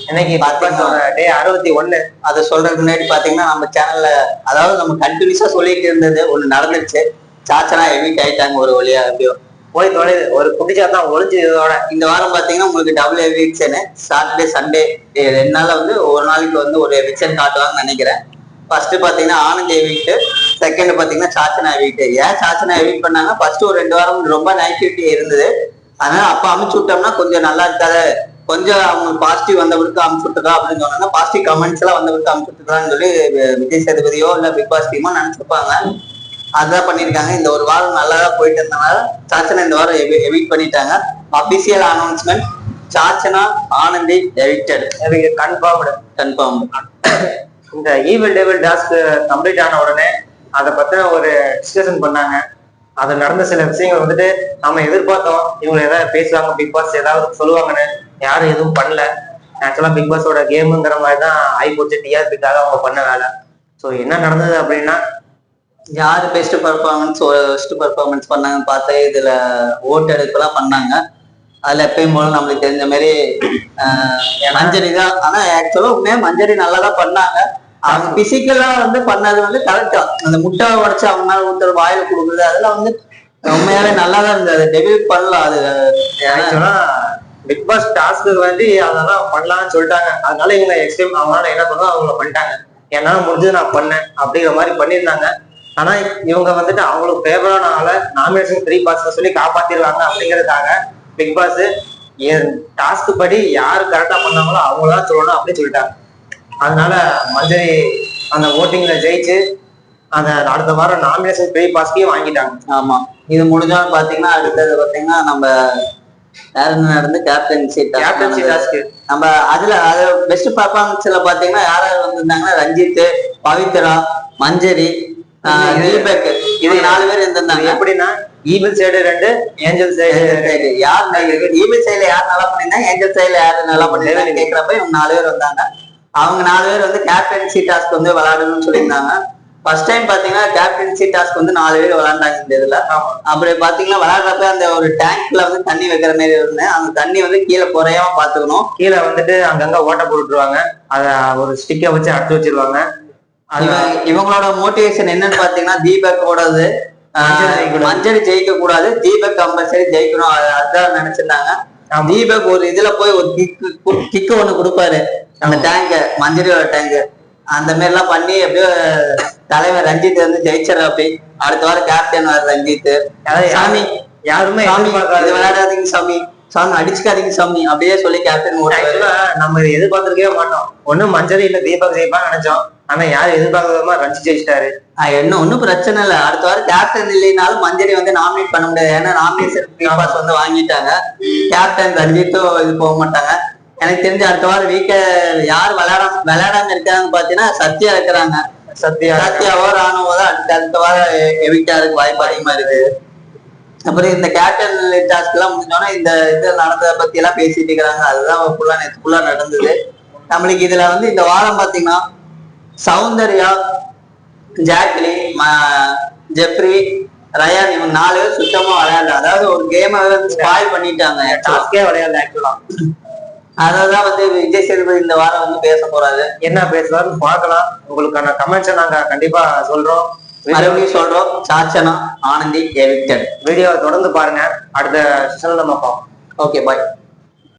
இன்னைக்கு டே 61. அதை சொல்றதுக்கு முன்னாடி பாத்தீங்கன்னா நம்ம சேனல்ல அதாவது நம்ம கண்டினியூஸா சொல்லிட்டு இருந்தது ஒண்ணு நடந்துருச்சு. சாச்சனா எவிட் ஆயிட்டாங்க ஒரு வழியா. எப்படியோ போய் தொலைது ஒரு குட்டிச்சா தான் ஒழிஞ்சு. இதோட இந்த வாரம் பாத்தீங்கன்னா உங்களுக்கு டபுள் எவிக்ஷன், சாட்டர்டே சண்டே 2 நாள்ல வந்து ஒரு நாளைக்கு வந்து ஒரு எவிக்ஷன் காட்டுவாங்கன்னு நினைக்கிறேன். ஃபர்ஸ்ட் பாத்தீங்கன்னா ஆனந்த் எவிக்ட், செகண்ட் பாத்தீங்கன்னா சாச்சனா எவிக்ட். ஏன் சாச்சனா எவிக்ட் பண்ணாங்க, ஃபர்ஸ்ட் ஒரு 2 வாரம் ரொம்ப நெகட்டிவிட்டி இருந்தது. அதனால அப்ப அமுச்சு விட்டோம்னா கொஞ்சம் நல்லா இருக்காது, கொஞ்சம் அவங்களுக்கு பாசிட்டிவ் வந்தவருக்கு அமுச்சு விட்டுருக்கா அப்படின்னு சொன்னா பாசிட்டிவ் கமெண்ட்ஸ் எல்லாம் வந்தவருக்கு அமுச்சு விட்டுருக்கான்னு சொல்லி விஜய் சேதுபதியோ இல்ல பிக் பாஸ் டீமோ நினைச்சிருப்பாங்க. அதுதான் பண்ணிருக்காங்க. இந்த ஒரு வாரம் நல்லா தான் போயிட்டு இருந்தனால சாச்சனா இந்த வாரம் எவிட் பண்ணிட்டாங்க. Official announcement, Sachana Anandhi evicted, confirm. இந்த ஈவில் டேபிள் டாஸ்க் கம்ப்ளீட் ஆன உடனே அதை பத்தின ஒரு டிஸ்கஷன் பண்ணாங்க. அது நடந்த சில விஷயங்கள் வந்துட்டு நம்ம எதிர்பார்த்தோம், இவங்க ஏதாவது பேசுவாங்க, பிக் பாஸ் ஏதாவது சொல்லுவாங்கன்னு. யாரும் எதுவும் பண்ணல. ஆக்சுவலா பிக் பாஸோட கேமுங்கிற மாதிரி தான் ஆயிப்போச்சு. டிஆர்பிக்காக அவங்க பண்ண வேலை. ஸோ என்ன நடந்தது அப்படின்னா, யாரு பெஸ்ட் பர்ஃபார்மன்ஸ் பண்ணாங்கன்னு பார்த்தா இதுல ஓட்டு எடுக்கலாம் பண்ணாங்க. அதுல எப்பயும் போல நம்மளுக்கு தெரிஞ்ச மாதிரி மஞ்சரி தான். ஆனா ஆக்சுவலா உண்மையா மஞ்சரி நல்லா தான் பண்ணாங்க. அவங்க பிசிக்கலா வந்து பண்ணது வந்து கரெக்டா, அந்த முட்டை உடைச்சு அவங்க மேல ஊத்துற வாயில கொடுக்குறது அதெல்லாம் வந்து உண்மையாவே நல்லா தான் இருந்தது. டெபியூட் பண்ணலாம். அது ஆக்சுவலா பிக் பாஸ் டாஸ்க்கு வந்து அதெல்லாம் பண்ணலாம்னு சொல்லிட்டாங்க. அதனால இவங்க எக்ஸ்ட்ரீம் அவங்களால என்ன பண்ணோ அவங்க பண்ணிட்டாங்க. என்னால முடிஞ்சது நான் பண்ணேன் அப்படிங்கிற மாதிரி பண்ணியிருந்தாங்க. ஆனா இவங்க வந்துட்டு அவங்களுக்கு ஃபேவரான ஆளை நாமினேஷன் 3 பாஸ் சொல்லி காப்பாத்திருவாங்க அப்படிங்கிறதுக்காக பிக் பாஸ் டாஸ்க் படி யாரு கரெக்டா பண்ணாங்களோ அவங்களாம் சொல்லணும் அப்படின்னு சொல்லிட்டாங்க. அதனால மஞ்சரி அந்த ஓட்டிங்ல ஜெயிச்சு அந்த அடுத்த வாரம் நாமினேஷன் 3 பாஸ்கையும் வாங்கிட்டாங்க. ஆமா, இது முடிஞ்சாலும் பாத்தீங்கன்னா அடுத்தது பாத்தீங்கன்னா நம்ம நடந்து கேப்டன்சி டாஸ்க். நம்ம அதுல பெஸ்ட் பர்ஃபார்மன்ஸ்ல பாத்தீங்கன்னா யார் யார் வந்திருந்தாங்கன்னா ரஞ்சித், பவித்ரா, மஞ்சரி, தீபக், இது 4 பேர் இருந்திருந்தாங்க. எப்படின்னா ஈவில் சைடு 2, ஏஞ்சல் சைடு. யார் ஈவில் சைடுல யார் நல்லா பண்ணிருந்தாங்க, ஏஞ்சல் சைடுல யாரு நல்லா பண்ணிருந்தாங்க கேட்கிறப்ப இவங்க 4 பேர் வந்தாங்க. அவங்க 4 பேர் வந்து கேப்டன்சி டாஸ்க் வந்து விளையாடணும்னு சொல்லியிருந்தாங்க. ஃபர்ஸ்ட் டைம் பாத்தீங்கன்னா கேப்டன்சி டாஸ்க் வந்து 4 பேர் விளையாண்டாங்க இந்த இதுல. அப்படி பாத்தீங்கன்னா விளையாடுறப்ப அந்த ஒரு டேங்க்ல வந்து தண்ணி வைக்கிற மாதிரி இருந்தேன். அந்த தண்ணி வந்து கீழே குறையாம பாத்துக்கணும். கீழே வந்துட்டு அங்கங்க ஓட்ட போட்டுருவாங்க, அத ஒரு ஸ்டிக்கை வச்சு அடிச்சு வச்சிருவாங்க. இவங்களோட மோட்டிவேஷன் என்னன்னு பாத்தீங்கன்னா தீபக்கோடது மஞ்சள் ஜெயிக்க கூடாது, தீபக் கம்பல்சரி ஜெயிக்கணும், அதுதான் நினைச்சிருந்தாங்க. தீபக் ஒரு இதுல போய் ஒரு கிக்கு ஒண்ணு கொடுப்பாரு, அந்த டேங்க் மஞ்சரியோட டேங்க் அந்த மாதிரி எல்லாம் பண்ணி எப்படியோ தலைவர் ரஞ்சித் வந்து ஜெயிச்சிடற. அப்படி அடுத்த வாரம் கேப்டன் வர ரஞ்சித், சாமி யாருமே விளையாடாதீங்க சாமி, சாமி அடிச்சுக்காதீங்க சாமி அப்படியே சொல்லி கேப்டன் நம்ம இதை எதிர்பார்த்திருக்கவே மாட்டோம். ஒண்ணும் மஞ்சரி இல்ல தீபக் ஜெயிப்பான்னு நினைச்சோம். ஆனா யாரும் எதிர்பார்க்காம ரஞ்சித் ஜெயிச்சிட்டாரு. ஒன்னும் பிரச்சனை இல்லை. அடுத்த வாரம் கேப்டன் இல்லைனாலும் மஞ்சரி வந்து நாமினேட் பண்ண முடியாது. ஏன்னா நாமினேஷன் வந்து வாங்கிட்டாங்க. கேப்டன் ரஞ்சித்தும் இது போக மாட்டாங்க. எனக்கு தெரிஞ்ச அடுத்த வாரம் யார் விளையாடாம இருக்காங்கன்னு பாத்தீங்கன்னா சத்யா இருக்கிறாங்க. சத்யாவோ ராணுவோ தான் அடுத்த வாரம் எவிக்டாருக்கு வாய்ப்பு அதிகமா இருக்கு. அப்புறம் இந்த கேப்டன் டாஸ்க் எல்லாம் முடிஞ்சோன்னா இந்த இது நடந்ததை பத்தி எல்லாம் பேசிட்டு இருக்கிறாங்க. அதுதான் ஃபுல்லா நடந்தது. நம்மளுக்கு இதுல வந்து இந்த வாரம் பாத்தீங்கன்னா சௌந்தர்யா, ஜாக்லி, ஜெப்ரி, ரயான் இவங்க 4 பேர் சுத்தமா விளையாடல. அதாவது ஒரு கேம் ஸ்பாயில் பண்ணிட்டாங்க. டாஸ்கே விளையாடல ஆக்சுவலா. அதான் வந்து விஜய் சேதுபதி இந்த வாரம் வந்து பேச போறாரு. என்ன பேசுறாருன்னு பார்க்கலாம். உங்களுக்கான கமெண்ட்ஸை நாங்க கண்டிப்பா சொல்றோம், மறுபடியும் சொல்றோம். சாச்சனா ஆனந்தி எவிக்டட். வீடியோவை தொடர்ந்து பாருங்க. அடுத்த செஷன்ல நம்ம பார்ப்போம். ஓகே, பாய்.